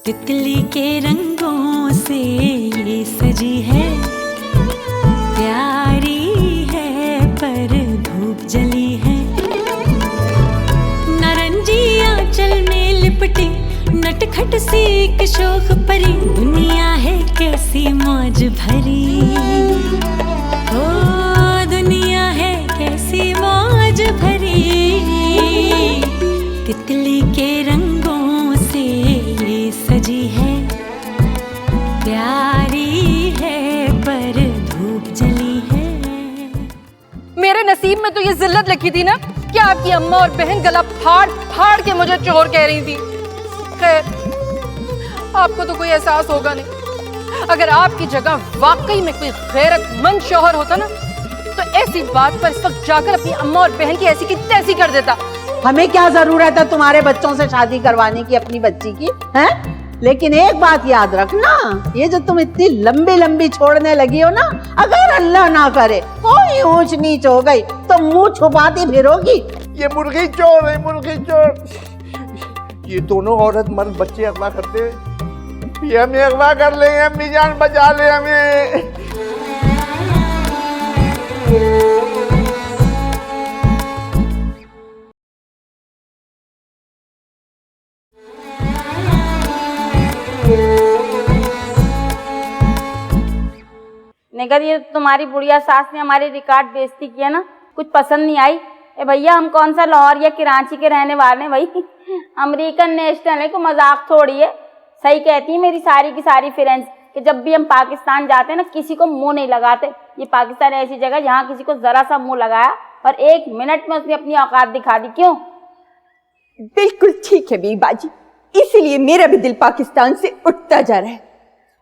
तितली के रंगों से ये सजी है, प्यारी है पर धूप जली है। नारंगी आंचल में लिपटी नटखट सी एक शोख परी, दुनिया है कैसी मौज भरी। ओ दुनिया है कैसी मौज भरी, तितली के रंगों से ये सजी है, प्यारी है पर धूप जली है। मेरे नसीब में तो ये जिल्लत लिखी थी ना कि आपकी अम्मा और बहन गला फाड़ फाड़ के मुझे चोर कह रही थी। खैर, आपको तो कोई एहसास होगा नहीं। अगर आपकी जगह वाकई में कोई गैरतमंद शौहर होता ना, तो ऐसी बात पर इस वक्त जाकर अपनी अम्मा और बहन की ऐसी की तैसी कर देता। हमें क्या जरूरत है तुम्हारे बच्चों से शादी करवाने की अपनी बच्ची की, हैं? लेकिन एक बात याद रखना, ये जो तुम इतनी लंबी लंबी छोड़ने लगी हो ना, अगर अल्लाह ना करे कोई ऊंच नीच हो गई तो मुंह छुपाती फिरोगी। ये मुर्गी चोर है, मुर्गी चोर। ये दोनों औरत मर्द बच्चे अगवा करते हैं, ये हमें अगवा कर लेंगे। अम्मी जान बचा ले हमें। निगर ये तुम्हारी बुढ़िया सास ने हमारी रिकॉर्ड बेइज्जती किया ना, कुछ पसंद नहीं आई। ए भैया, हम कौन सा लाहौर या कराची के रहने वाले हैं भाई, अमेरिकन नेशनल है, को मजाक थोड़ी है। सही कहती है मेरी सारी की सारी फ्रेंड्स कि जब भी हम पाकिस्तान जाते हैं ना, किसी को मुंह नहीं लगाते। ये पाकिस्तान ऐसी जगह जहाँ किसी को जरा सा मुंह लगाया और 1 मिनट में उसने अपनी औकात दिखा दी। क्यों? बिल्कुल ठीक है बीबाजी, इसीलिए मेरा भी दिल पाकिस्तान से उठता जा रहा है।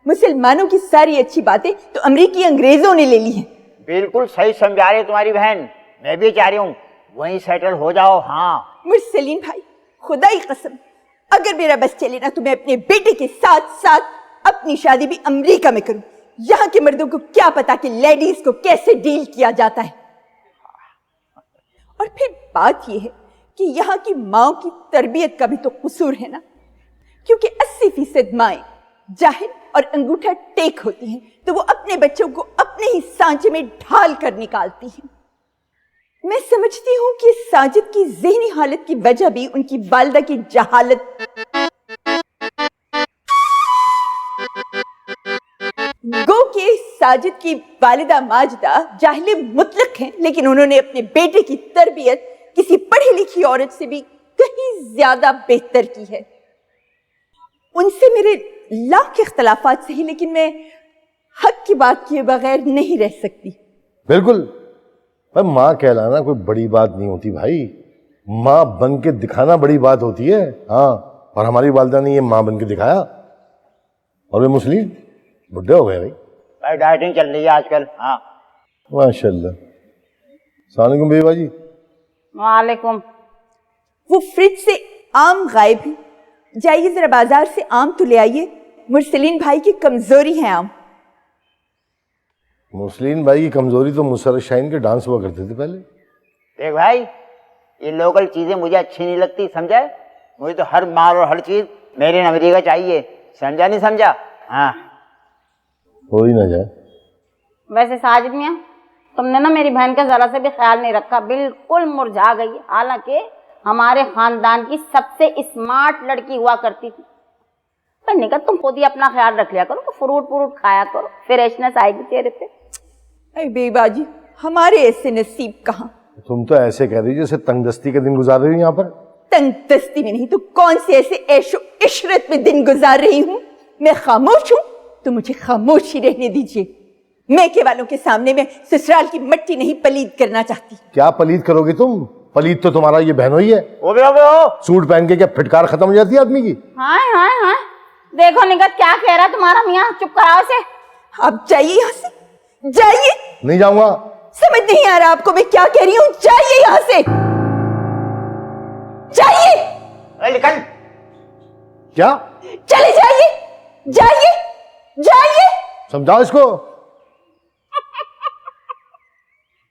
मुसलमानों की सारी अच्छी बातें तो अमरीकी अंग्रेजों ने ले ली हैं। बिल्कुल सही समझा रही है तुम्हारी बहन, मैं भी चाह रही हूँ वहीं सेटल हो जाओ। हाँ मुरसलीन भाई, खुदा की कसम, अगर मेरा बस चले ना तो मैं अपने बेटे के साथ साथ अपनी शादी भी अमेरिका में करूं। यहाँ के मर्दों को क्या पता कि लेडीज को कैसे डील किया जाता है। और फिर बात यह है कि यहाँ की माओ की तरबियत का भी तो कसूर है ना, क्योंकि 80% माएं जाहिल और अंगूठा टेक होती हैं, तो वो अपने बच्चों को अपने ही सांचे में ढाल कर निकालती हैं। मैं समझती हूँ कि साजिद की ज़हनी हालत की वजह भी उनकी वालिदा की जहालत। गो के साजिद की वालिदा माजिदा जाहिल मुतलक हैं, लेकिन उन्होंने अपने बेटे की तरबियत किसी पढ़ी लिखी औरत से भी कहीं ज्यादा बेहतर की है। उनसे मेरे लाख इख्तलाफात सही, लेकिन मैं हक की बात किए बगैर नहीं रह सकती। बिल्कुल, पर माँ कहलाना कोई बड़ी बात नहीं होती भाई, माँ बन के दिखाना बड़ी बात होती है। हाँ, और हमारी वालिदा ने ये माँ बन के दिखाया, और वे मुस्लिम बुढ़े हो गए भाई। डाइटिंग चल रही है आजकल। हाँ माशाल्लाह। अस्सलाम वालेकुम बेबा जी। वालेकुम। वो फ्रिज से आम गायब है, जाइए जरा बाजार से आम तो ले आइए। मुरसलीन भाई की कमजोरी है आम। मुस्लिम भाई की कमजोरी तो मुसर्रत शाहीन के डांस हुआ करते थे पहले। देख भाई, ये लोकल चीजें मुझे अच्छी नहीं लगती, समझा? मुझे तो हर माल और हर चीज मेरे अमेरिका चाहिए, समझा नहीं समझा? हाँ, हो ही ना जाए। वैसे साजिद मियां, तुमने ना मेरी बहन का जरा से भी ख्याल नहीं रखा, बिल्कुल मुरझा गई। हालांकि हमारे खानदान की सबसे स्मार्ट लड़की हुआ करती थी। पर निकल, तुम खुद ही अपना ख्याल रख लिया करो, फ्रूट फ्रूट खाया करो, फ्रेशनेस आएगी चेहरे पे। अरे बेबाजी, हमारे ऐसे नसीब कहाँ। तुम तो ऐसे कह रही हो जैसे तंगदस्ती के दिन गुजार रही हो यहाँ पर। तंगदस्ती में नहीं तो कौन से ऐसे ऐशो इशरत में दिन गुजार रही हूँ। मैं खामोश हूँ तो मुझे खामोश ही रहने दीजिए। मैके वालों के सामने मैं ससुराल की मट्टी नहीं पलीद करना चाहती। क्या पलीद करोगे तुम? पलीद तो तुम्हारा ये बहनोई है। ओ सूट पहन के क्या फिटकार खत्म हो जाती है आदमी की? हाय हाय हाय, देखो निगत क्या कह रहा तुम्हारा मियाँ, चुप कराओ से। आप जाइए यहाँ से, जाइए। नहीं जाऊंगा। समझ नहीं आ रहा आपको मैं क्या कह रही हूँ? जाइए यहाँ से, जाइए। निकल। क्या? चले जाइए, जाइए जाइए। समझाओ इसको।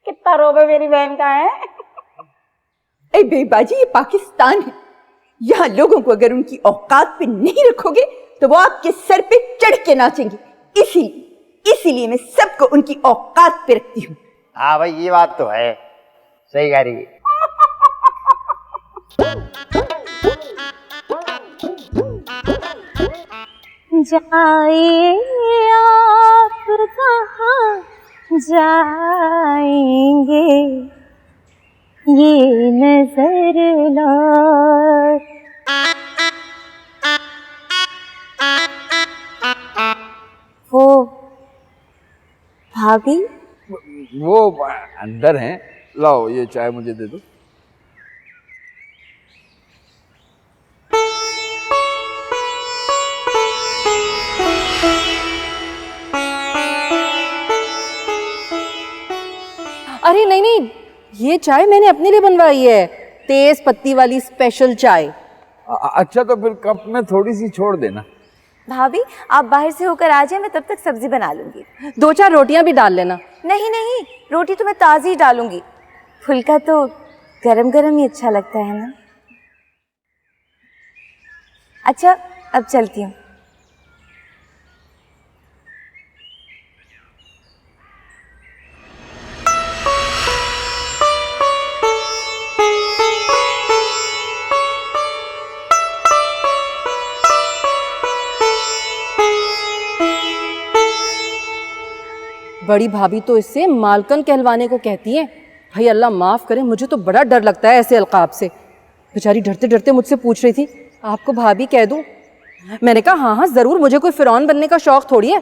कितना रोबे मेरी बहन का है। ए बेबाजी, ये पाकिस्तान है, यहाँ लोगों को अगर उनकी औकात पे नहीं रखोगे तो वो आपके सर पे चढ़ के नाचेंगे। इसीलिए मैं सबको उनकी औकात पे रखती हूँ। हाँ भाई, ये बात तो है, सही कह रही है। जाइए आप कहाँ जाएंगे, ये नजर लौट। वो भाभी वो अंदर हैं। लाओ ये चाय मुझे दे दो। अरे नहीं नहीं, ये चाय मैंने अपने लिए बनवाई है, तेज पत्ती वाली स्पेशल चाय। अच्छा तो फिर कप में थोड़ी सी छोड़ देना। भाभी आप बाहर से होकर आ जाए, मैं तब तक सब्जी बना लूंगी। 2-4 रोटियां भी डाल लेना। नहीं नहीं, रोटी तो मैं ताज़ी ही डालूंगी, फुल्का तो गरम गरम ही अच्छा लगता है ना। अच्छा अब चलती हूँ। बड़ी भाभी तो इससे मालकन कहलवाने को कहती है। भाई अल्लाह माफ़ करे, मुझे तो बड़ा डर लगता है ऐसे अलकाब से। बेचारी डरते डरते मुझसे पूछ रही थी, आपको भाभी कह दूं? मैंने कहा हाँ हाँ ज़रूर, मुझे कोई फ़िरौन बनने का शौक़ थोड़ी है।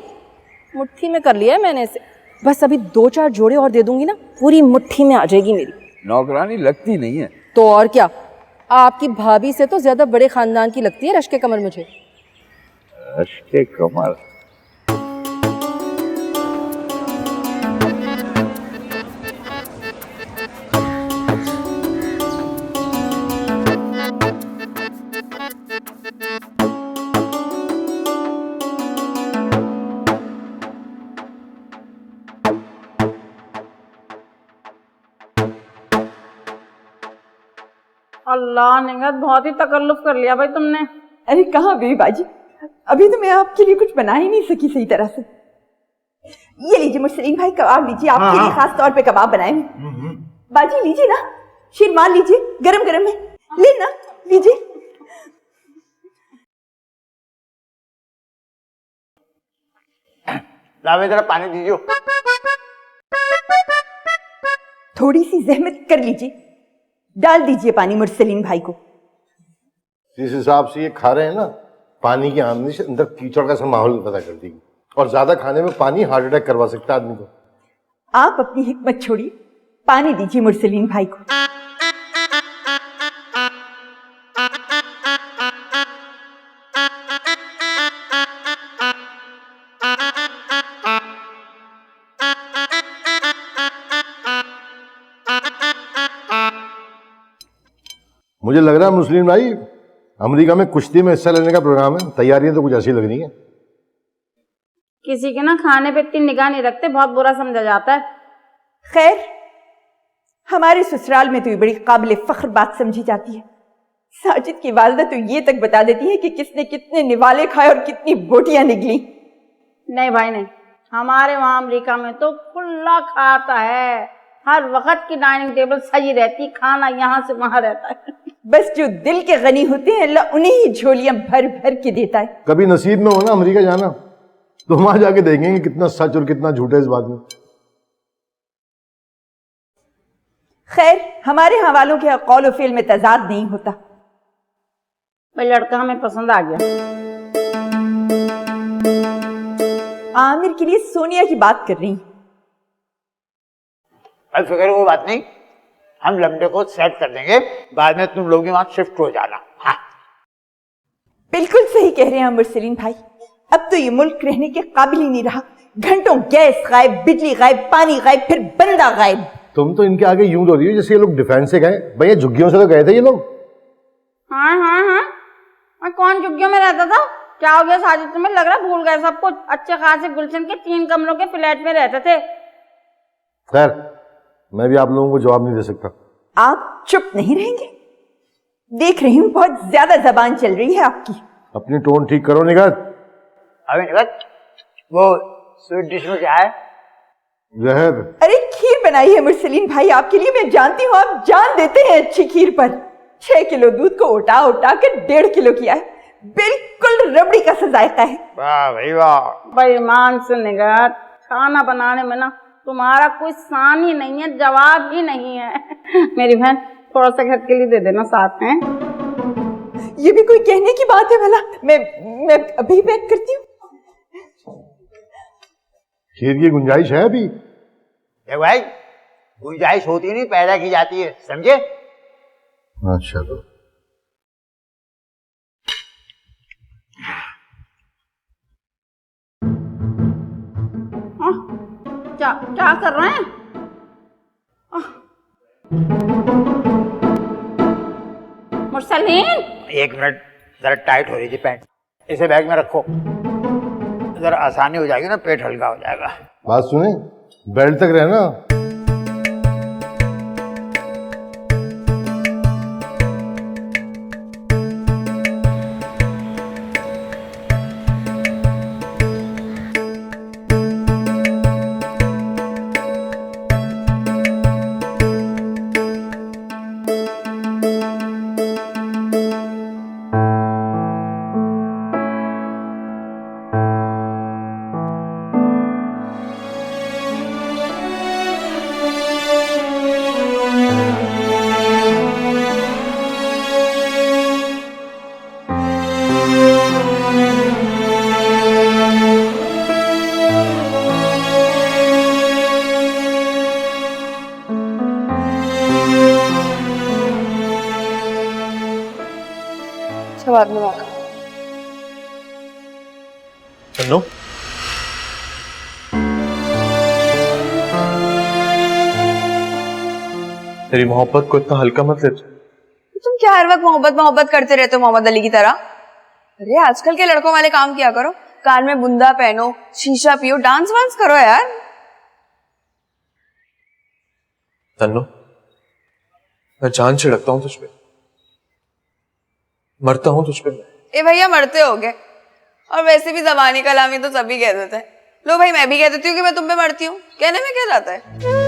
मुट्ठी में कर लिया है मैंने इसे, बस अभी 2-4 जोड़े और दे दूंगी ना, पूरी मुट्ठी में आ जाएगी मेरी। नौकरानी लगती नहीं है तो और क्या, आपकी भाभी से तो ज़्यादा बड़े ख़ानदान की लगती है रश्के कमर मुझे। रश्के कमर? अल्लाह निगत, बहुत ही तकल्लुफ कर लिया भाई तुमने। अरे कहाँ बेबी बाजी, अभी तो मैं आपके लिए कुछ बना ही नहीं सकी सही तरह से। ये लीजिए मुर्सलीन भाई, कबाब लीजिए, आपके लिए खास तौर पे कबाब बनाए हैं। बाजी लीजिए ना, शीरमाल लीजिए, गरम गरम है, लेना लीजिए। लावे जरा पानी दीजिए। थोड़ी सी जहमत कर लीजिए, डाल दीजिए पानी मुर्सलीन भाई को। जिस हिसाब से ये खा रहे हैं ना, पानी की आमदनी से अंदर कीचड़ का सा माहौल पैदा कर देगी, और ज्यादा खाने में पानी हार्ट अटैक करवा सकता है आदमी को। आप अपनी हिकमत छोड़िए, पानी दीजिए मुर्सलीन भाई को। मुझे लग रहा है मुस्लिम भाई, अमेरिका में कुश्ती में हिस्सा लेने का प्रोग्राम है। तैयारियां तो कुछ ऐसी लग रही हैं। किसी के ना खाने पे इतनी निगाह नहीं रखते, बहुत बुरा समझा जाता है। खैर, हमारे ससुराल में तो ये बड़ी काबिल फख्र बात समझी जाती है। साजिद की वालिदा तो ये तक बता देती है कि किसने कितने निवाले खाए और कितनी बोटियां निकली। नहीं भाई नहीं, हमारे वहाँ अमेरिका में तो खुला खाता है, हर वक्त की डाइनिंग टेबल सही रहती, खाना यहाँ से वहाँ रहता है। बस जो दिल के गनी होते हैं अल्लाह उन्हें ही झोलियां भर भर के देता है। कभी नसीब में हो ना अमेरिका जाना, तो वहां जाके देखेंगे कितना सच और कितना झूठ है इस बात में। खैर, हमारे हवालों के कौल और फेल में तजाद नहीं होता। भाई लड़का हमें पसंद आ गया। आमिर के लिए सोनिया की बात कर रही। अब फिक्र वो बात नहीं, हम लमडे को सेट कर देंगे, बाद में तुम लोग वहां शिफ्ट हो जाना। हाँ। बिल्कुल सही कह रहे हैं मुर्सलीन भाई, अब तो ये मुल्क रहने के काबिल ही नहीं रहा। घंटों गैस गायब, बिजली गायब, पानी गायब, फिर बंदा गायब। तुम तो इनके आगे यूं हो रही हो जैसे ये लोग डिफेंस से गए। भैया झुग्गियों से तो गए थे ये लोग। हाँ हाँ हाँ, मैं कौन झुग्गियों में रहता था? क्या हो गया साजिद, तुम्हें लग रहा भूल गए सब कुछ? अच्छे खासे गुलशन के 3 कमरों के फ्लैट में रहते थे। खैर, मैं भी आप लोगों को जवाब नहीं दे सकता। आप चुप नहीं रहेंगे? देख रही हूं बहुत ज्यादा जबान चल रही है आपकी। अपनी टोन ठीक करो निगाह। अभी निकल, वो स्वीट डिश में क्या है? जहर। अरे खीर बनाई है मुरसलीन भाई आपके लिए। मैं जानती हूँ आप जान देते हैं अच्छी खीर पर। 6 किलो दूध को उठा उठा के 1.5 किलो किया है। बिल्कुल रबड़ी का सा जायका है। वाह भाई वाह। बेईमान से निगाह, खाना बनाने में ना तुम्हारा कोई शान ही नहीं है, जवाब ही नहीं है। मेरी बहन थोड़ा सा घर के लिए दे देना साथ में। ये भी कोई कहने की बात है भला? मैं अभी पैक करती हूँ। खीर की गुंजाइश है अभी? देख भाई, गुंजाइश होती नहीं, पैदा की जाती है, समझे? अच्छा तो क्या क्या कर रहे हैं? मुरसलीन, 1 मिनट, जरा टाइट हो रही थी पैंट, इसे बैग में रखो, जरा आसानी हो जाएगी ना, पेट हल्का हो जाएगा। बात सुने, बेल्ट तक रहना। बाद में बात। चलो तेरी मोहब्बत को इतना हल्का मत ले। तुम क्या हर वक्त मोहब्बत मोहब्बत करते रहते हो मोहम्मद अली की तरह? अरे आजकल के लड़कों वाले काम किया करो, कान में बुंदा पहनो, शीशा पियो, डांस वांस करो यार। तन्नो, मैं जान छिड़कता हूँ तुझ पे, मरता हूँ तुझ पे। ए भैया मरते हो गए, और वैसे भी जबानी कलामी तो सभी कह देते हैं। लो भाई मैं भी कह देती हूँ कि मैं तुम पे मरती हूँ, कहने में क्या जाता है।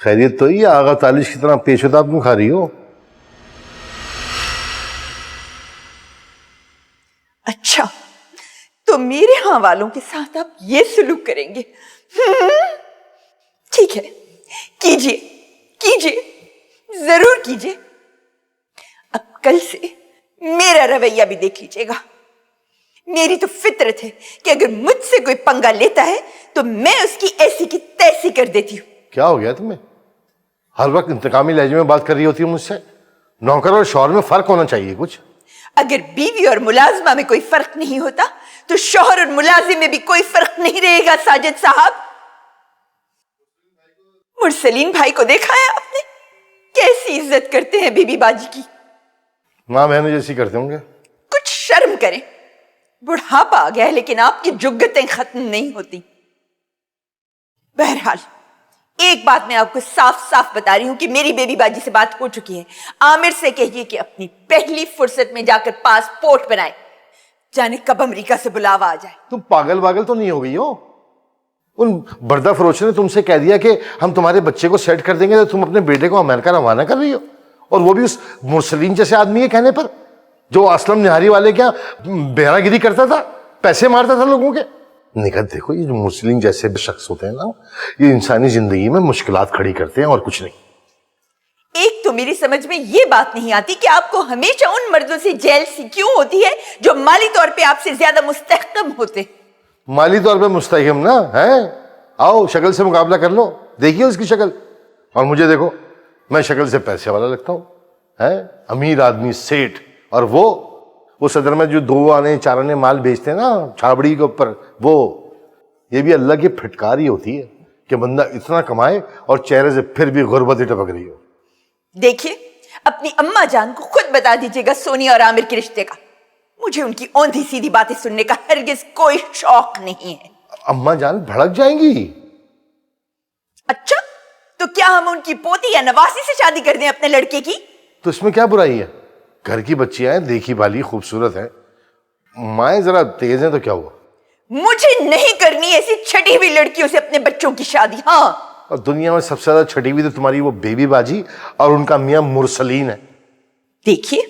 खैरियत तो ही आगा तालिश की तरह पेशोदाब क्यों खा रही हो? अच्छा, तो मेरे यहाँ वालों के साथ आप ये सलूक करेंगे? ठीक है, कीजिए कीजिए, जरूर कीजिए। अब कल से मेरा रवैया भी देख लीजिएगा। मेरी तो फितरत है कि अगर मुझसे कोई पंगा लेता है तो मैं उसकी ऐसी की तैसी कर देती हूँ। क्या हो गया तुम्हें? हर वक्त इंतकामी लहजे में बात कर रही होती हो मुझसे। नौकर और शौहर में फर्क होना चाहिए कुछ। अगर बीवी और मुलाजिमा में कोई फर्क नहीं होता तो शौहर और मुलाजिम में भी कोई फर्क नहीं रहेगा। साजिद साहब, मुरसलीन भाई को देखा है आपने? कैसी इज्जत करते हैं बीबी बाजी की। माँ बहनों जैसी करते होंगे। कुछ शर्म करें, बुढ़ापा आ गया है लेकिन आपकी जुग्गतें खत्म नहीं होती। बहरहाल एक बात मैं आपको साफ साफ बता रही हूं कि मेरी बेबी बाजी से बात हो चुकी है। आमिर से कहिए कि अपनी पहली फुर्सत में जाकर पासपोर्ट बनाए, जाने कब अमेरिका से बुलावा आ जाए। तुम पागल वागल तो नहीं हो गई हो? उन बर्दा फरोश ने तुमसे कह दिया कि हम तुम्हारे बच्चे को सेट कर देंगे, तो तुम अपने बेटे को अमेरिका रवाना कर रही हो, और वो भी उस मुरसलीन जैसे आदमी के कहने पर, जो असलम निहारी वाले क्या बेहरागिरी करता था, पैसे मारता था लोगों के। निकट देखो, ये जो मुस्लिम जैसे शख्स होते हैं ना, ये इंसानी जिंदगी में मुश्किलात खड़ी करते हैं और कुछ नहीं। एक तो मेरी समझ में ये बात नहीं आती कि आपको हमेशा उन मर्दों से जेलसी क्यों होती है जो माली तौर पे आपसे ज्यादा मुस्तहकम होते। माली तौर पे मुस्तहकम ना है? आओ शक्ल से मुकाबला कर लो, देखिए उसकी शक्ल और मुझे देखो, मैं शक्ल से पैसे वाला लगता हूँ, है अमीर आदमी सेठ, और वो सदर में जो 2 आने 4 आने माल बेचते हैं ना छाबड़ी के ऊपर, वो ये भी अल्लाह की फिटकारी होती है कि बंदा इतना कमाए और चेहरे से फिर भी गुर्बत ही टपक रही हो। देखिए, अपनी अम्मा जान को खुद बता दीजिएगा सोनिया और आमिर के रिश्ते का। मुझे उनकी औंधी सीधी बातें सुनने का हरगिज कोई शौक नहीं है। अम्मा जान भड़क जाएंगी। अच्छा, तो क्या हम उनकी पोती या नवासी से शादी कर दें अपने लड़के की? तो इसमें क्या बुराई है? घर की बच्चियां हैं, देखी भाली खूबसूरत हैं, माएँ जरा तेज हैं तो क्या हुआ? मुझे नहीं करनी ऐसी छठी हुई लड़कियों से अपने बच्चों की शादी। हाँ, और दुनिया में सबसे ज्यादा छठी हुई तो तुम्हारी वो बेबी बाजी और उनका मियां मुरसलीन है। देखिए,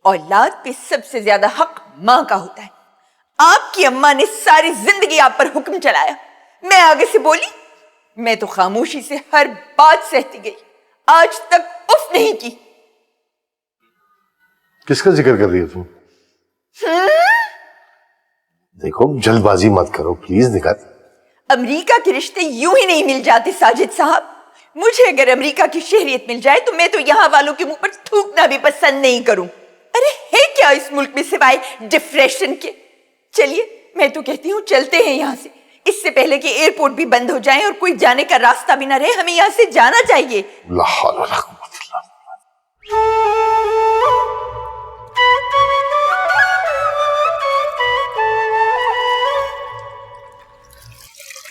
औलाद पे सबसे ज्यादा हक माँ का होता है। आपकी अम्मा ने सारी जिंदगी आप पर हुक्म चलाया। मैं आगे से बोली, मैं तो खामोशी से हर बात सहती गई, आज तक उफ नहीं की। किसका जिक्र कर रही हो तुम? देखो, जल्दबाजी मत करो प्लीज निकात। अमेरिका के रिश्ते यूं ही नहीं मिल जाते साजिद साहब। मुझे अगर अमेरिका की शहरियत मिल जाए तो मैं तो यहाँ वालों के मुंह पर थूकना भी पसंद नहीं करूं। अरे है क्या इस मुल्क में सिवाय डिप्रेशन के? चलिए, मैं तो कहती हूँ चलते हैं यहाँ से, इससे पहले कि एयरपोर्ट भी बंद हो जाए और कोई जाने का रास्ता भी ना रहे। हमें यहाँ से जाना चाहिए। ला हौल वला कुव्वत इल्ला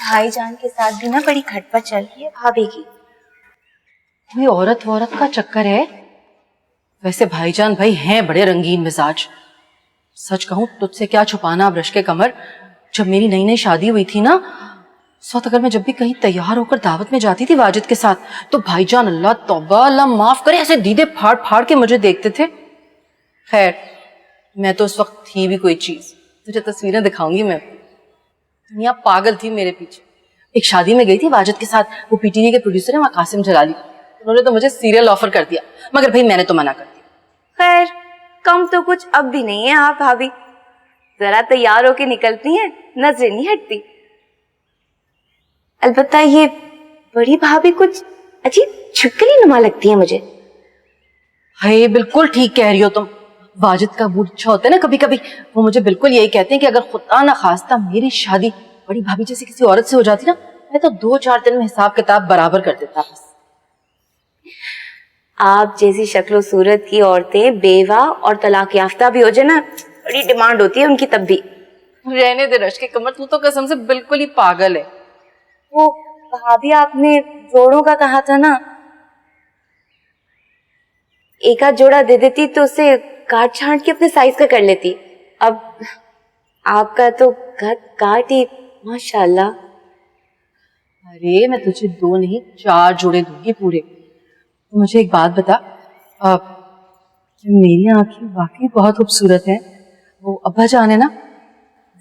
भाईजान के साथ भी ना बड़ी खटपट चल रही है भाभी की। कोई औरत वौरत का चक्कर है? वैसे भाईजान भाई हैं बड़े रंगीन मिजाज। सच कहूं, तुझसे क्या छुपाना अब रश्के कमर, जब मेरी नई नई शादी हुई थी ना, उस वक्त अगर मैं जब भी कहीं तैयार होकर दावत में जाती थी वाजिद के साथ, तो भाईजान अल्लाह तौबा अल्लाह माफ करे ऐसे दीदे फाड़ फाड़ के मुझे देखते थे। खैर, मैं तो उस वक्त थी भी कोई चीज, तुझे तस्वीरें दिखाऊंगी मैं। दुनिया पागल थी मेरे पीछे। एक शादी में गई थी वाजिद के साथ, वो पीटीवी के प्रोड्यूसर है वहाँ कासिम जलाली, उन्होंने तो मुझे सीरियल ऑफर कर दिया, मगर भाई मैंने तो मना कर दिया। खैर, कम तो कुछ अब भी नहीं है आप भाभी, जरा तैयार होके निकलती हैं, नजरें नहीं हटती। अलबत्ता ये बड़ी भाभी कुछ अजीब छुटकली नुमा लगती है मुझे। हाय, बिल्कुल ठीक कह रही हो तुम। वाजिद का मूड अच्छा होता है ना कभी कभी, वो मुझे बिल्कुल यही कहते हैं कि अगर खुदा ना खास्ता मेरी शादी बड़ी भाभी जैसी किसी औरत से हो जाती ना, मैं तो 2-4 दिन में हिसाब किताब बराबर कर देता। बस आप जैसी शक्लो सूरत की औरतें बेवा और तलाक याफ्ता भी हो जाए ना, बड़ी डिमांड होती है उनकी तब भी। रहने दे रश्के कमर, तू तो कसम से बिल्कुल ही पागल है। वो भाभी आपने जोड़ों का कहा था ना, एक आध जोड़ा दे देती तो उसे काट छांट के अपने साइज का कर लेती। अब आपका तो कद काट ही माशाल्लाह। अरे मैं तुझे 2 नहीं 4 जोड़े दूंगी पूरे। तो मुझे एक बात बता, मेरी आंखें वाकई बहुत खूबसूरत हैं। वो अब्बा जान है ना,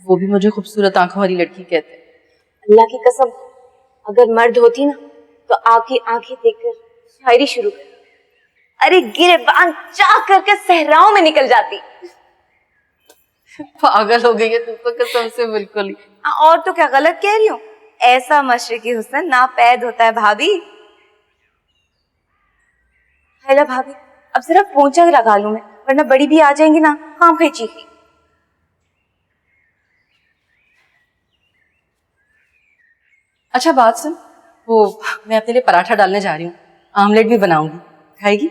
वो भी मुझे खूबसूरत आंखों वाली लड़की कहते हैं। अल्लाह की कसम, अगर मर्द होती ना तो आपकी आंखें देखकर शायरी शुरू कर, अरे गिरबान चाह करके सहराओं में निकल जाती। पागल हो गई है तू तो कसम से बिल्कुल ही। और तो क्या गलत कह रही हूँ? ऐसा मशरकी हुस्न नापैद होता है भाभी। हेलो भाभी, अब जरा पोंछा लगा लूं मैं, वरना बड़ी भी आ जाएंगी ना, हाँ भाई चीखी। अच्छा बात सुन, वो मैं अपने लिए पराठा डालने जा रही हूँ, आमलेट भी बनाऊंगी, खाएगी?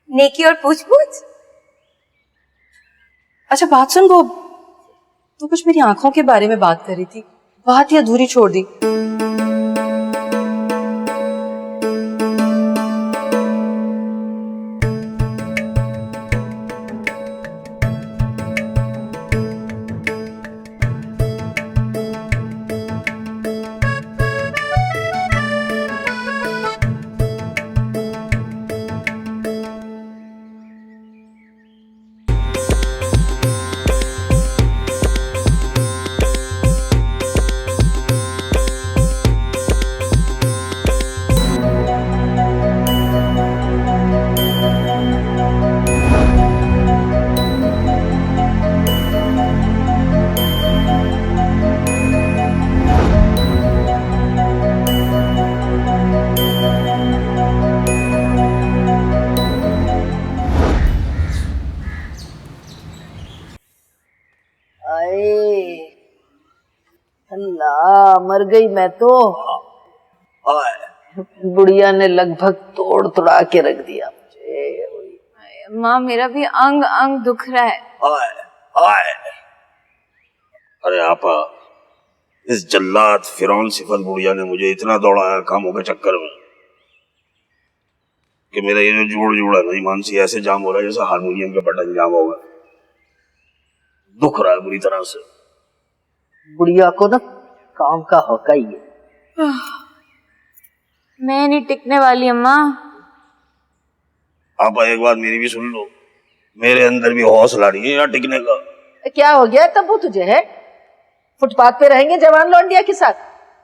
नेकी और पूछ पूछ। अच्छा बात सुन, वो तू कुछ मेरी आंखों के बारे में बात कर रही थी, बात ही अधूरी छोड़ दी। अल्लाह, मर गई मैं तो। बुढ़िया ने लगभग तोड़ तोड़ा के रख दिया मुझे। अम्मा मेरा भी अंग अंग दुख रहा है। अरे आपा, इस जल्लाद फिरौन सिफल बुढ़िया ने मुझे इतना दौड़ाया कामों के चक्कर में कि मेरा ये जो जोड़ है ना ईमान से ऐसे जाम हो रहा है जैसे हारमोनियम के बटन जाम होगा। दुख रहा है बुरी तरह से। बुढ़िया को ना काम का होका ही है। मैं नहीं टिकने वाली अम्मा। आपा एक बात मेरी भी सुन लो, मेरे अंदर भी हौसला नहीं है यहाँ टिकने का। क्या हो गया तब्बू तुझे है? फुटपाथ पे रहेंगे जवान लौंडिया के साथ?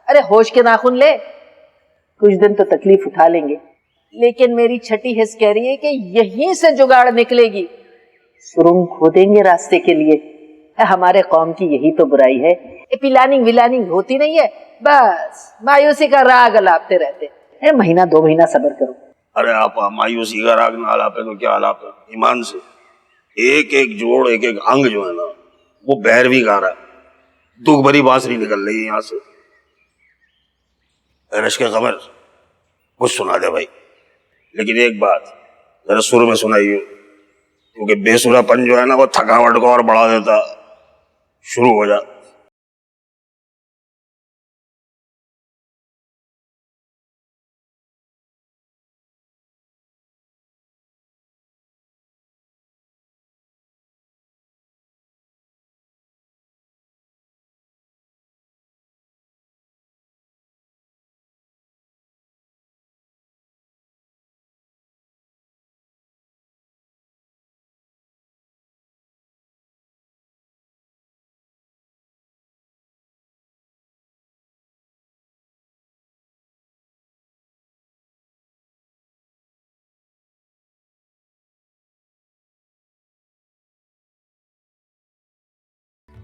अरे होश के नाखून ले, कुछ दिन तो तकलीफ उठा लेंगे, लेकिन मेरी छठी हिस्स कह रही है कि यहीं से जुगाड़ निकलेगी। सुरंग खोदेंगे रास्ते के लिए। हमारे कौम की यही तो बुराई है, प्लानिंग विलानिंग होती नहीं है, बस मायूसी का राग अलापते रहते। महीना 2 महीना सब्र करो। अरे आपा, मायूसी का राग ना अलापे तो क्या अलापे? ईमान से एक एक जोड़ एक एक अंग जो है ना वो बहर भी गा रहा है, दुख भरी बांसुरी निकल रही है यहाँ से। रश्के कमर कुछ सुना दे भाई, लेकिन एक बात जरा सुर में सुनाइए, क्योंकि बेसुरापन जो है ना वो थकावट को और बढ़ा देता। शुरू हो जा।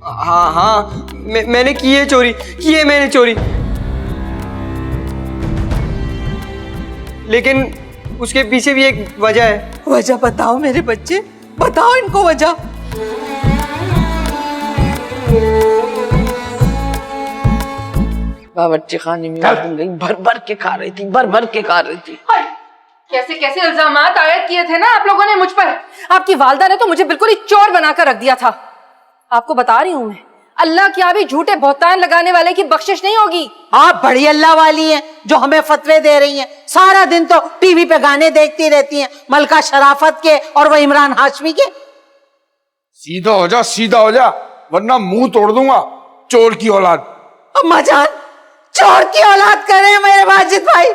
हाँ हाँ, मैंने की है चोरी, की है मैंने चोरी, लेकिन उसके पीछे भी एक वजह है। वजह बताओ मेरे बच्चे, बताओ इनको वजह। बावर्ची खाने में गई, भर भर के खा रही थी, भर भर के खा रही थी। कैसे कैसे इल्जामात आयद किए थे ना आप लोगों ने मुझ पर। आपकी वालदा ने तो मुझे बिल्कुल ही चोर बनाकर रख दिया था। आपको बता रही हूं मैं, अल्लाह की भी झूठे बहतान लगाने वाले की बख्शिश नहीं होगी। आप बड़ी अल्लाह वाली हैं जो हमें फतवे दे रही हैं। सारा दिन तो टीवी पे गाने देखती रहती हैं, मलका शराफत के और वो इमरान हाशमी के। सीधा हो जा, सीधा हो जा, वरना मुंह तोड़ दूंगा। चोर की औलाद। अम्मा जान, चोर की औलाद करे मेरे वाजिद भाई।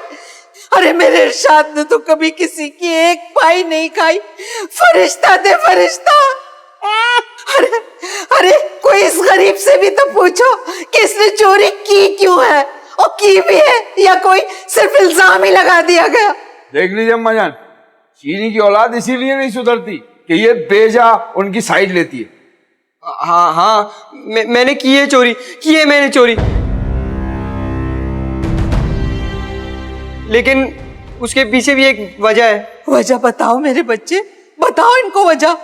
अरे मेरे इरशाद ने तो कभी किसी की एक पाई नहीं खाई, फरिश्ता थे फरिश्ता। अरे अरे कोई इस गरीब से भी तो पूछो कि इसने चोरी की क्यों है, और की भी है या कोई सिर्फ इल्जाम ही लगा दिया गया। देख लीजिए अम्मा जान, चीनी की औलाद इसीलिए नहीं सुधरती कि ये बेजा उनकी साइड लेती है। हाँ हाँ, मैंने की है चोरी, की है मैंने चोरी, लेकिन उसके पीछे भी एक वजह है। वजह बताओ मेरे बच्चे, बताओ इनको वजह।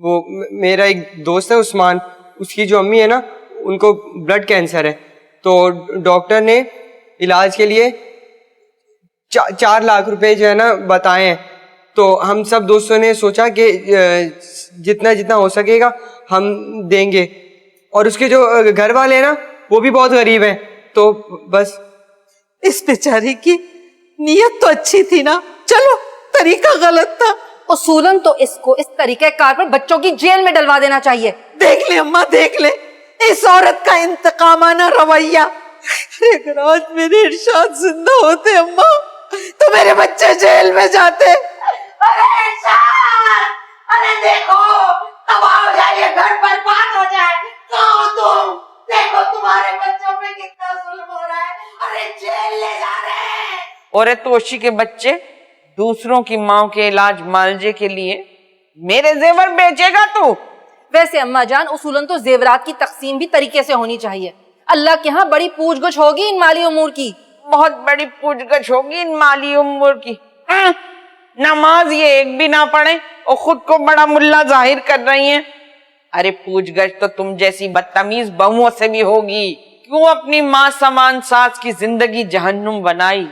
वो मेरा एक दोस्त है उस्मान, उसकी जो अम्मी है ना उनको ब्लड कैंसर है, तो डॉक्टर ने इलाज के लिए 4 लाख रुपए जो है ना बताए हैं। तो हम सब दोस्तों ने सोचा कि जितना जितना हो सकेगा हम देंगे, और उसके जो घर वाले हैं ना वो भी बहुत गरीब हैं, तो बस। इस बेचारी की नीयत तो अच्छी थी ना, चलो तरीका गलत था। उसूलन तो इसको इस तरीके कार पर बच्चों की जेल में डलवा देना चाहिए। देख ले अम्मा, देख ले इस औरत का इंतकामाना रवैया। अगर आज मेरे इरशाद जिंदा होते अम्मा तो मेरे बच्चे जेल में जाते। अरे इरशाद, अरे देखो तबाह हो जाए, घर बर्बाद हो जाए। कहाँ हो तुम? देखो तुम्हारे बच्चों पे कितना जुल्म हो रहा है। अरे जेल ले जा रहे हैं। और तोशी के बच्चे दूसरों की माँ के इलाज मालजे के लिए मेरे जेवर बेचेगा तू? वैसे अम्मा जान, उसूलन तो जेवरात की तकसीम भी तरीके से होनी चाहिए। अल्लाह के यहाँ बड़ी पूछगछ होगी इन माली उमूर की। बहुत बड़ी पूछगछ होगी इन माली उमूर की। नमाज ये एक भी ना पढ़े और खुद को बड़ा मुल्ला जाहिर कर रही हैं। अरे पूछगछ तो तुम जैसी बदतमीज बहुओं से भी होगी। क्यों अपनी माँ समान सास की जिंदगी जहन्नुम बनाई?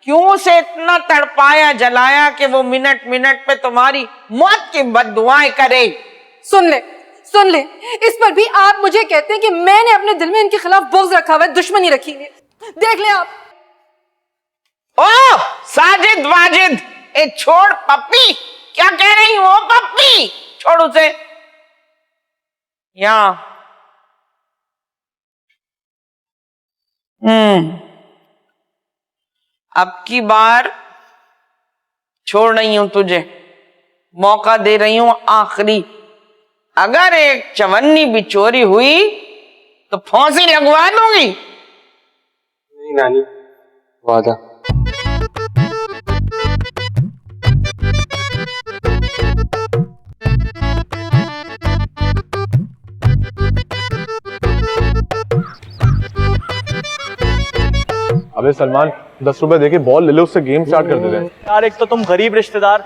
क्यों उसे इतना तड़पाया जलाया कि वो मिनट मिनट पे तुम्हारी मौत की बद्दुआएं करे? सुन ले, इस पर भी आप मुझे कहते हैं कि मैंने अपने दिल में इनके खिलाफ बुग़्ज़ रखा हुआ है, दुश्मनी रखी है। देख ले आप। ओ साजिद वाजिद, ए छोड़ पप्पी, क्या कह रही हो पप्पी? छोड़ उसे। यहाँ अब की बार छोड़ रही हूं तुझे, मौका दे रही हूं आखिरी। अगर एक चवन्नी भी चोरी हुई तो फांसी लगवा दूंगी। नहीं नानी, वादा। अबे सलमान, 10 रुपए देके बॉल ले लो, उससे गेम स्टार्ट कर देते हैं। यार एक तो तुम गरीब रिश्तेदार।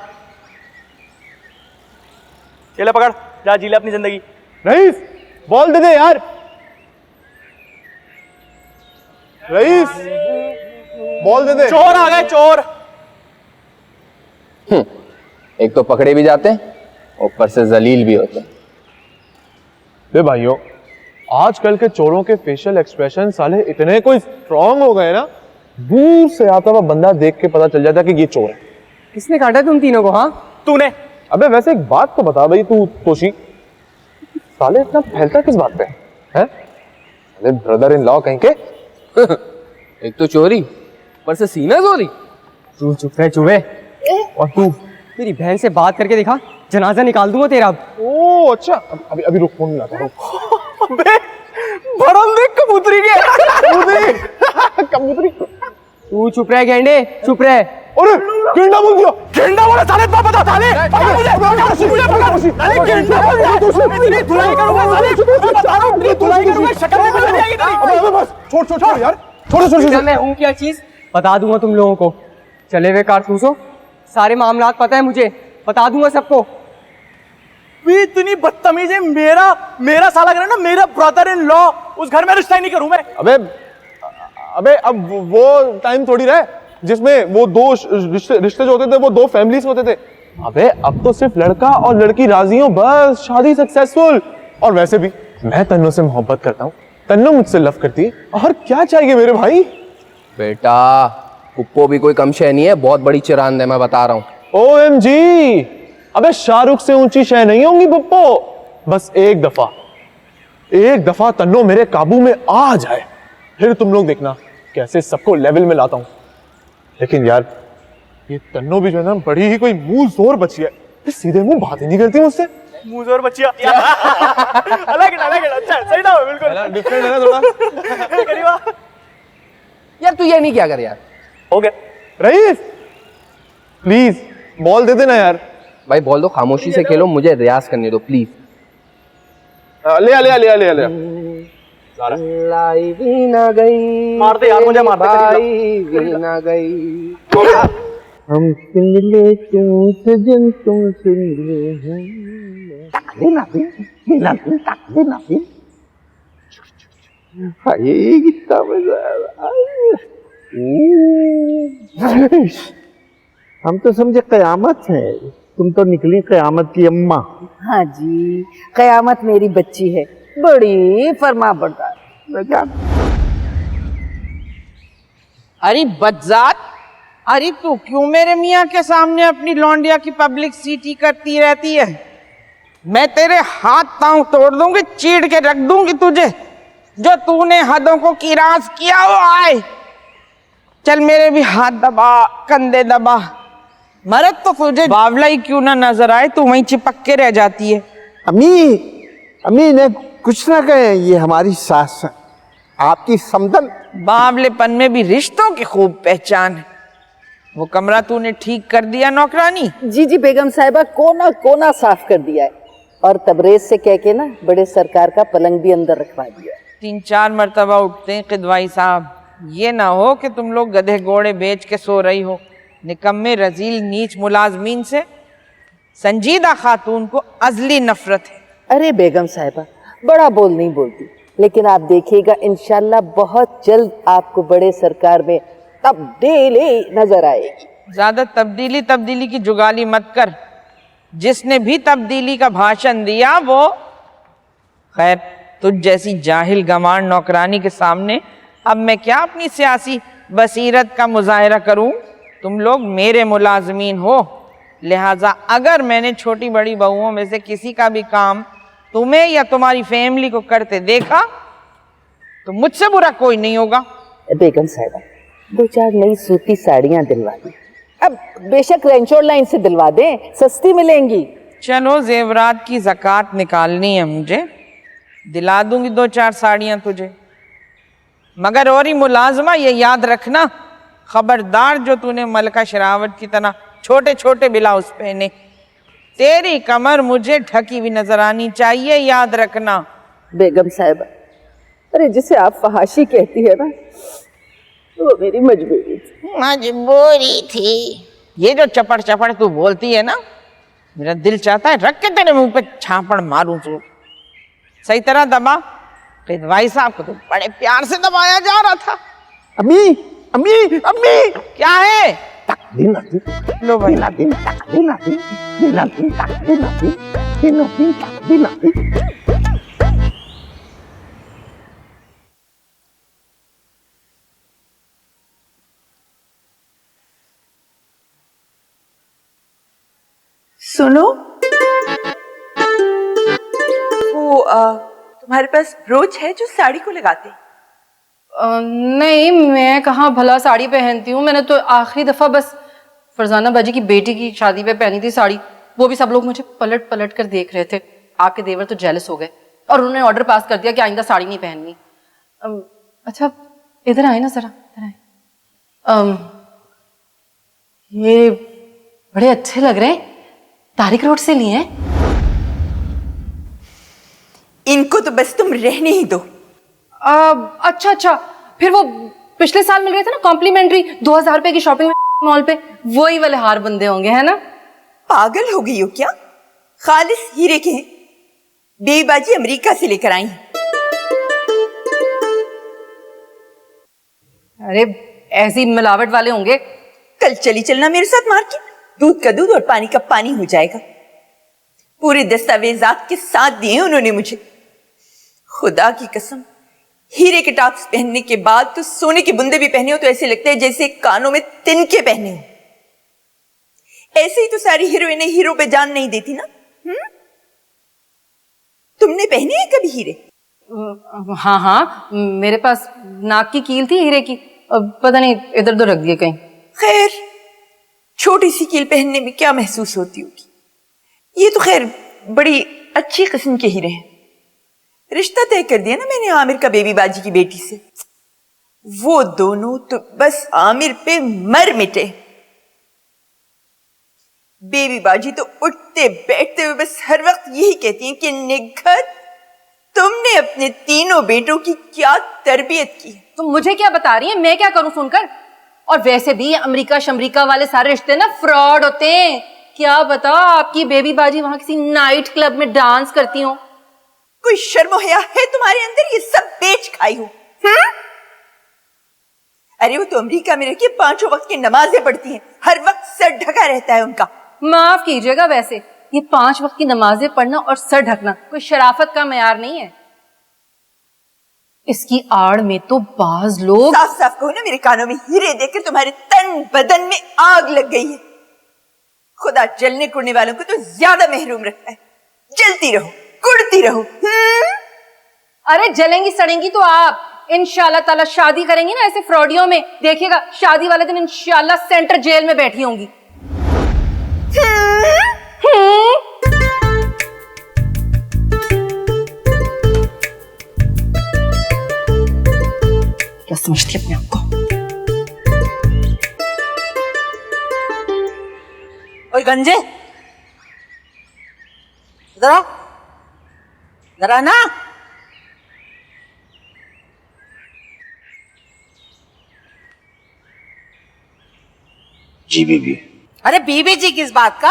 चले पकड़, जा जी ले अपनी जिंदगी। रईस, बॉल दे दे यार। रईस, बॉल दे दे। चोर आ गए, चोर। एक तो पकड़े भी जाते हैं, ऊपर से जलील भी होते हैं। दे भाइयों, आजकल के चोरों के फेशियल एक्सप्रेशन साले इतने कोई स्ट्रॉन्ग हो गए ना, दूर से आता हुआ बंदा देख के पता चल जाता कि ये चोर है। किसने काटा तुम तीनों को? हाँ तूने। अबे वैसे एक बात तो बता भाई तू तोशी, साले इतना फैलता किस बात पे है? साले ब्रदर इन लॉ कहीं के। एक तो चोरी, ऊपर से सीना चोरी। तू चुप रह चुहे। और तू तेरी बहन से बात करके दिखा, जनाजा निकाल दूंगा तेरा। ओ अच्छा, अभी रुक, फोन मिलाता हूँ। भरम देख कबूतरी के। कबूतरी। तू चुप रह गेंडे, चुप रह। अरे गेंडा बोल दिया। गेंडा बोला साले, तो बता साले। मुझे पकड़। साले गेंडा बोल दिया। इतनी धुलाई करूंगा साले, बता रहा हूं, इतनी धुलाई करूंगा, शक्ल में बदल जाएगी तेरी। अबे बस, छोड़ यार, छोड़। मैं हूँ क्या चीज? बता दूंगा तुम लोगों को। चले हुए कारतूसों, सारे मामलात पता है मुझे, बता दूंगा सबको। इतनी बदतमीज है। मेरा साला करे ना, मेरा ब्रदर इन लॉ, उस घर में रिश्ता ही नहीं करूं मैं। अबे अब वो टाइम थोड़ी रहा जिसमें वो दो रिश्ते जो होते थे वो दो फैमिलीज होते थे। अबे अब तो सिर्फ लड़का और लड़की राजी हो, बस शादी सक्सेसफुल। और वैसे भी मैं तन्नू से मोहब्बत करता हूँ, तन्नू मुझसे लव करती है, और क्या चाहिए मेरे भाई? बेटा पुप्पो भी कोई कम शय नहीं है, बहुत बड़ी चिरांद है, मैं बता रहा हूँ। OMG, अबे शाहरुख से ऊंची शय नहीं होंगी पुप्पो। बस एक दफा तन्नो मेरे काबू में आ जाए, फिर तुम लोग देखना कैसे सबको लेवल में लाता हूं। लेकिन यार ये तन्नो भी जो है ना, बड़ी ही कोई मुंह जोर बची है, सीधे मुंह बात ही नहीं करती मुझसे। मुंह जोर बचिया। अलग अच्छा, सही ना, बिल्कुल डिफरेंट है ना थोड़ा। करीबा यार तू ये नहीं क्या कर यार। हो गया रईस, प्लीज बॉल दे देना यार। भाई बॉल दो, खामोशी से खेलो, मुझे रियाज करने दो प्लीज। ले आ। लाई भी ना गई, मार दे यार मुझे, मार दे। लाई भी ना गई। हम सिंगले क्यों सजन, तुम सिंगले हैं। देना ये कितना मजा आया। हम तो समझे कयामत है, तुम तो निकली कयामत की अम्मा। हाँ जी, कयामत मेरी बच्ची है, बड़ी फरमा बरदार। अरे बदजात, अरे तू क्यों मेरे मियाँ के सामने अपनी लौंडिया की पब्लिसिटी करती रहती है? मैं तेरे हाथ पांव तोड़ दूंगी, चीड़ के रख दूंगी तुझे। जो तूने हदों को किरास किया वो आए। चल मेरे भी हाथ दबा, कंधे दबा। मरद तो तुझे बावला ही क्यों ना नजर आए, तू वहीं चिपक के रह जाती है। अम्मी ने कुछ ना कहे, ये हमारी सास है, आपकी समदन। बावलेपन में भी रिश्तों की खूब पहचान है। वो कमरा तूने ठीक कर दिया नौकरानी? जी बेगम साहिबा, कोना कोना साफ कर दिया है, और तबरेज से कह के ना बड़े सरकार का पलंग भी अंदर रखवा दिया। 3-4 मरतबा उठते हैं किदवाई साहब। ये ना हो कि तुम लोग गधे घोड़े बेच के सो रही हो। निकम्मे रजील नीच मुलाजमीन से संजीदा खातून को अजली नफरत है। अरे बेगम साहिबा, बड़ा बोल नहीं बोलती, लेकिन आप देखिएगा इंशाल्लाह बहुत जल्द आपको बड़े सरकार में तब्दीली नजर आएगी। ज्यादा तब्दीली की जुगाली मत कर। जिसने भी तब्दीली का भाषण दिया वो, खैर तुझ जैसी जाहिल गंवार नौकरानी के सामने अब मैं क्या अपनी सियासी बसीरत का मुजाहरा करूं? तुम लोग मेरे मुलाजमीन हो, लिहाजा अगर मैंने छोटी बड़ी बहुओं में से किसी का भी काम तुम्हें या तुम्हारी फैमिली को करते देखा तो मुझसे बुरा कोई नहीं होगा। बेगम साहिबा, 2-4 नई सूती साड़ियां दिलवा दी, अब बेशक रेंचोर लाइन से दिलवा दें, सस्ती मिलेंगी। चलो जेवरात की ज़कात निकालनी है मुझे, दिला दूंगी 2-4 साड़ियां तुझे, मगर और ही मुलाजमा ये याद रखना, खबरदार जो तूने मलका शरावत की तरह छोटे छोटे ब्लाउज पहने, तेरी कमर मुझे ढकी हुई नजर आनी चाहिए, याद रखना। बेगम साहिबा, अरे जिसे आप फहाशी कहती है ना, वो मेरी मजबूरी थी। मजबूरी थी? ये जो चपड़ चपड़ तू बोलती है ना, मेरा दिल चाहता है रख के तेरे मुंह पे छापड़ मारूं तू। सही तरह दबा। भाई साहब को तो बड़े प्यार से दबाया जा रहा था। अम्मी अम्मी अम्मी, क्या है? लो भाई, सुनो, वो तुम्हारे पास ब्रोच है जो साड़ी को लगाते? नहीं, मैं कहाँ भला साड़ी पहनती हूँ। मैंने तो आखिरी दफा बस फरजाना बाजी की बेटी की शादी पे पहनी थी साड़ी, वो भी सब लोग मुझे पलट पलट कर देख रहे थे। आपके देवर तो जेलस हो गए और उन्होंने ऑर्डर पास कर दिया कि आइंदा साड़ी नहीं पहननी। अच्छा इधर आए ना जरा, इधर आए। ये बड़े अच्छे लग रहे हैं, तारिक रोड से लिए हैं। इनको तो बस तुम रहने ही दो। अच्छा, फिर वो पिछले साल मिल गए थे ना कॉम्प्लीमेंट्री 2000 रुपए की शॉपिंग मॉल पे, वही वाले हार बंदे होंगे, है ना? पागल हो गई हो क्या? खालिस हीरे के हैं, बेबाजी अमेरिका से लेकर आई। अरे ऐसी मिलावट वाले होंगे। कल चली चलना मेरे साथ मार्केट, दूध का दूध और पानी का पानी हो जाएगा। पूरे दस्तावेजात के साथ दिए उन्होंने मुझे। खुदा की कसम, हीरे के टॉप्स पहनने के बाद तो सोने के बुंदे भी पहने हो तो ऐसे लगता है जैसे कानों में तिनके पहने हो। ऐसे ही तो सारी हीरोइनें हीरो पे जान नहीं देती ना। तुमने पहने हैं कभी हीरे? हाँ, मेरे पास नाक की कील थी हीरे की, पता नहीं इधर उधर रख दिए कहीं। खैर, छोटी सी कील पहनने में क्या महसूस होती होगी। ये तो खैर बड़ी अच्छी किस्म के हीरे हैं। रिश्ता तय कर दिया ना मैंने आमिर का बेबी बाजी की बेटी से। वो दोनों तो बस आमिर पे मर मिटे। बेबी बाजी तो उठते बैठते हुए बस हर वक्त यही कहती हैं कि निग्घर, तुमने अपने तीनों बेटों की क्या तरबियत की। तुम मुझे क्या बता रही है, मैं क्या करूं सुनकर? और वैसे भी अमेरिका शमरीका वाले सारे रिश्ते ना फ्रॉड होते हैं। क्या बता आपकी बेबी बाजी वहां किसी नाइट क्लब में डांस करती हो। कोई शर्म हया है तुम्हारे अंदर? ये सब बेच खाई हो। अरे वो तो अमेरिका में रहकर 5 वक्त की नमाजें पढ़ती हैं, हर वक्त सर ढका रहता है उनका। माफ कीजिएगा, वैसे ये 5 वक्त की नमाजें पढ़ना और सर ढकना कोई शराफत का मयार नहीं है। इसकी आड़ में तो बाज लोग। साफ साफ कहो ना, मेरे कानों में हीरे देखकर तुम्हारे तन बदन में आग लग गई है। खुदा जलने कुड़ने वालों को तो ज्यादा महरूम रखता है। जलती रहो, कुड़ती रहो। अरे जलेंगी सड़ेंगी तो आप। इंशाल्लाह ताला शादी करेंगी ना ऐसे फ्रॉडियों में, देखिएगा शादी वाले दिन इंशाल्लाह सेंटर जेल में बैठी होंगी। क्या समझती अपने आप को? ओए गंजे, इधर आओ, जरा ना। जी बीबी। अरे बीबी जी किस बात का?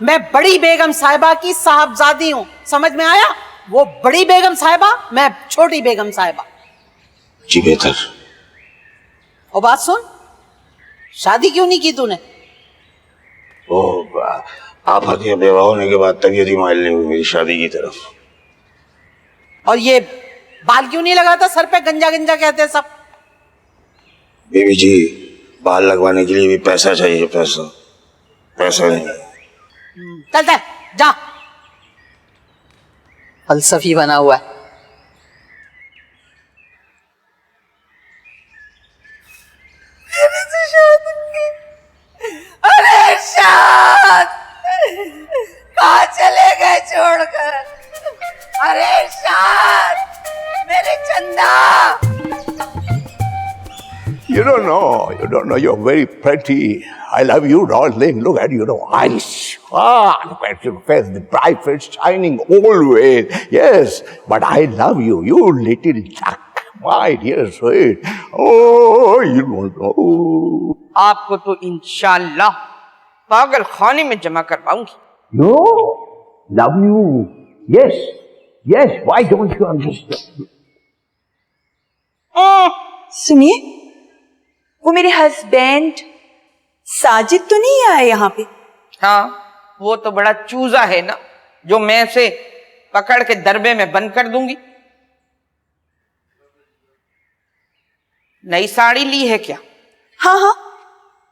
मैं बड़ी बेगम साहिबा की साहबजादी हूँ, समझ में आया? वो बड़ी बेगम साहिबा, मैं छोटी बेगम साहिबा। जी बेहतर। और बात सुन, शादी क्यों नहीं की तूने? आप हथिया बेवा होने के बाद तबीयत ही माइल नहीं हुई मेरी शादी की तरफ। और ये बाल क्यों नहीं लगाता सर पे? गंजा गंजा कहते हैं सब। बीबी जी, बाल लगवाने के लिए भी पैसा चाहिए, पैसा नहीं है। चलता है, जा। फलसफी बना हुआ है। अरे शाद, कहाँ चले गए छोड़कर? अरे शाद, मेरे चंदा। You don't know, you're very pretty. I love you, darling. Look at your eyes. Look at your face, the bright face shining always. Yes, but I love you, you little duck. My dear sweet. Oh, you don't know. आपको तो इंशाल्लाह पागल खाने में जमा करवाऊंगी। No, love you. Yes, why don't you understand? सुनिए, वो मेरे हस्बैंड साजिद तो नहीं आए यहाँ पे? हाँ, वो तो बड़ा चूजा है ना, जो मैं उसे पकड़ के दरबे में बंद कर दूंगी। नई साड़ी ली है क्या? हाँ,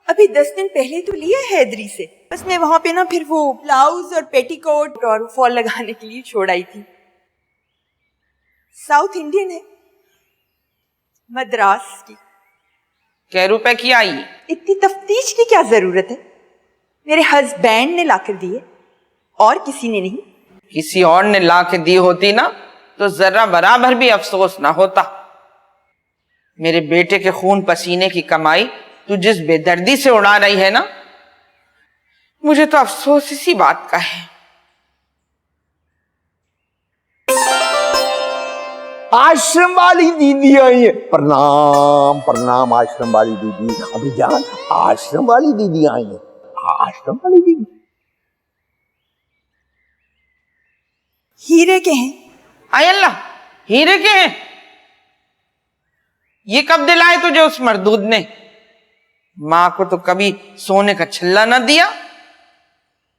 अभी 10 दिन पहले तो लिया है हैदरी से। बस मैं वहां पे ना फिर वो ब्लाउज और पेटीकोट और फॉल लगाने के लिए छोड़ आई थी। साउथ इंडियन है, मद्रास की। क्या रुपए की आई? इतनी तफ्तीश की क्या जरूरत है? मेरे हस्बैंड ने लाकर दी है और किसी ने नहीं। किसी और ने ला के दी होती ना तो जरा बराबर भी अफसोस ना होता। मेरे बेटे के खून पसीने की कमाई तू जिस बेदर्दी से उड़ा रही है ना, मुझे तो अफसोस इसी बात का है। आश्रम वाली दीदी आई है। प्रणाम आश्रम वाली दीदी। अभी जान, आश्रम वाली दीदी आई है। आश्रम वाली दीदी हीरे के हैं। आय अल्लाह, हीरे के हैं? ये कब दिलाए तुझे उस मरदूद ने? माँ को तो कभी सोने का छल्ला ना दिया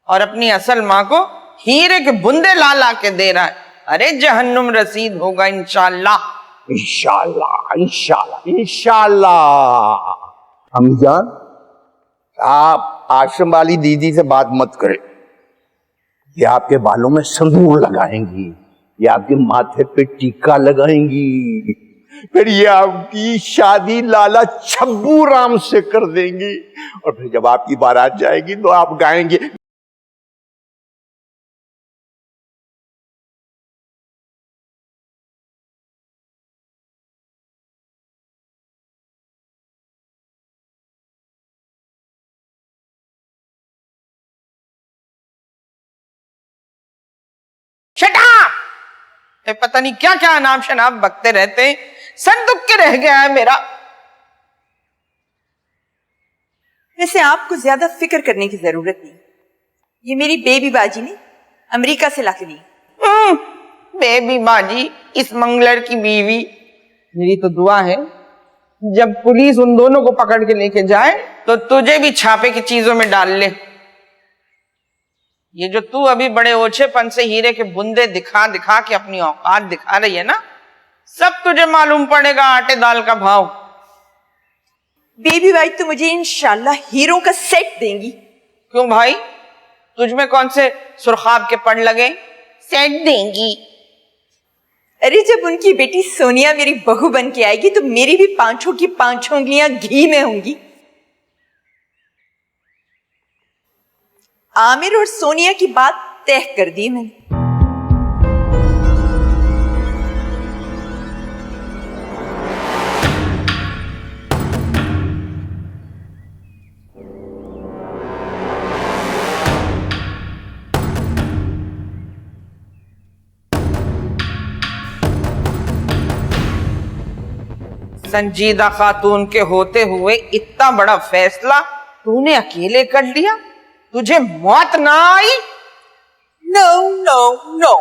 और अपनी असल माँ को हीरे के बुंदे ला ला के दे रहा है। अरे जहन्नुम रसीद होगा इंशाल्लाह। इंशाल्लाह। हमजान, आप आश्रम वाली दीदी से बात मत करें। ये आपके बालों में संदूर लगाएंगी, ये आपके माथे पे टीका लगाएंगी, फिर ये आपकी शादी लाला छब्बू राम से कर देंगी। और फिर जब आपकी बारात जाएगी तो आप गाएंगे, पता नहीं क्या क्या नाम शनाब बकते रहते हैं। सर दुख के रह गया है मेरा। वैसे आपको ज्यादा फिक्र करने की जरूरत नहीं। ये मेरी बेबी बाजी ने अमेरिका से लाके दी। बेबी बाजी, इस मंगलर की बीवी। मेरी तो दुआ है जब पुलिस उन दोनों को पकड़ के लेके जाए तो तुझे भी छापे की चीजों में डाल ले। ये जो तू अभी बड़े ओछेपन से हीरे के बुंदे दिखा दिखा के अपनी औकात दिखा रही है ना, सब तुझे मालूम पड़ेगा आटे दाल का भाव। बेबी भाई तो मुझे इंशाल्लाह हीरो का सेट देंगी। क्यों भाई, तुझमें कौन से सुरखाब के पड़ लगे? सेट देंगी? अरे जब उनकी बेटी सोनिया मेरी बहू बन के आएगी तो मेरी भी पांचों की पांचों उंगलियां घी में होंगी। आमिर और सोनिया की बात तय कर दी मैंने। संजीदा खातून के होते हुए इतना बड़ा फैसला तूने अकेले कर लिया? तुझे मौत ना आई? No no no.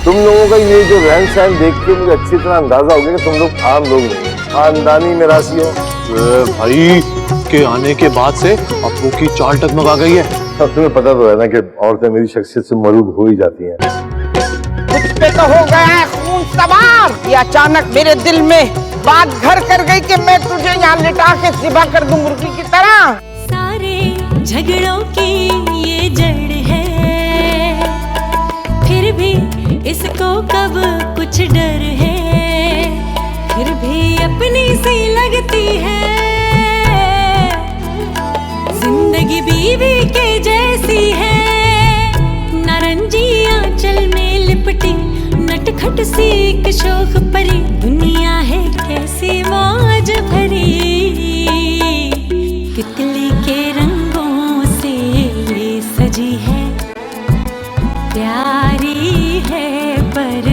तुम लोगों का ये जो रहन सहन देख के मुझे अच्छी तरह अंदाजा हो गया कि तुम लोग आम लोग नहीं हो, खानदानी मिरासी हो। भाई के आने के बाद से अप्पू की चाल टगमगा गई है। अब तुम्हें पता तो है ना कि औरतें मेरी शख्सियत से मरूब हो ही जाती हैं। कुछ पे तो हो गया है खून सवार। ये अचानक मेरे दिल में बात घर कर गई कि मैं तुझे यहाँ लिटा के ज़िबा कर दूं मुर्गी की तरह। सारे झगड़ों की ये जड़ है, फिर भी इसको कब कुछ डर है, फिर भी अपनी सी लगती है, जिंदगी बीवी के जैसी है, नारंगी आंचल में लिपटी नटखट सी एक शोक परी, दुनिया है कैसी मौज भरी, तितली के रंगों से ये सजी है, प्यारी है पर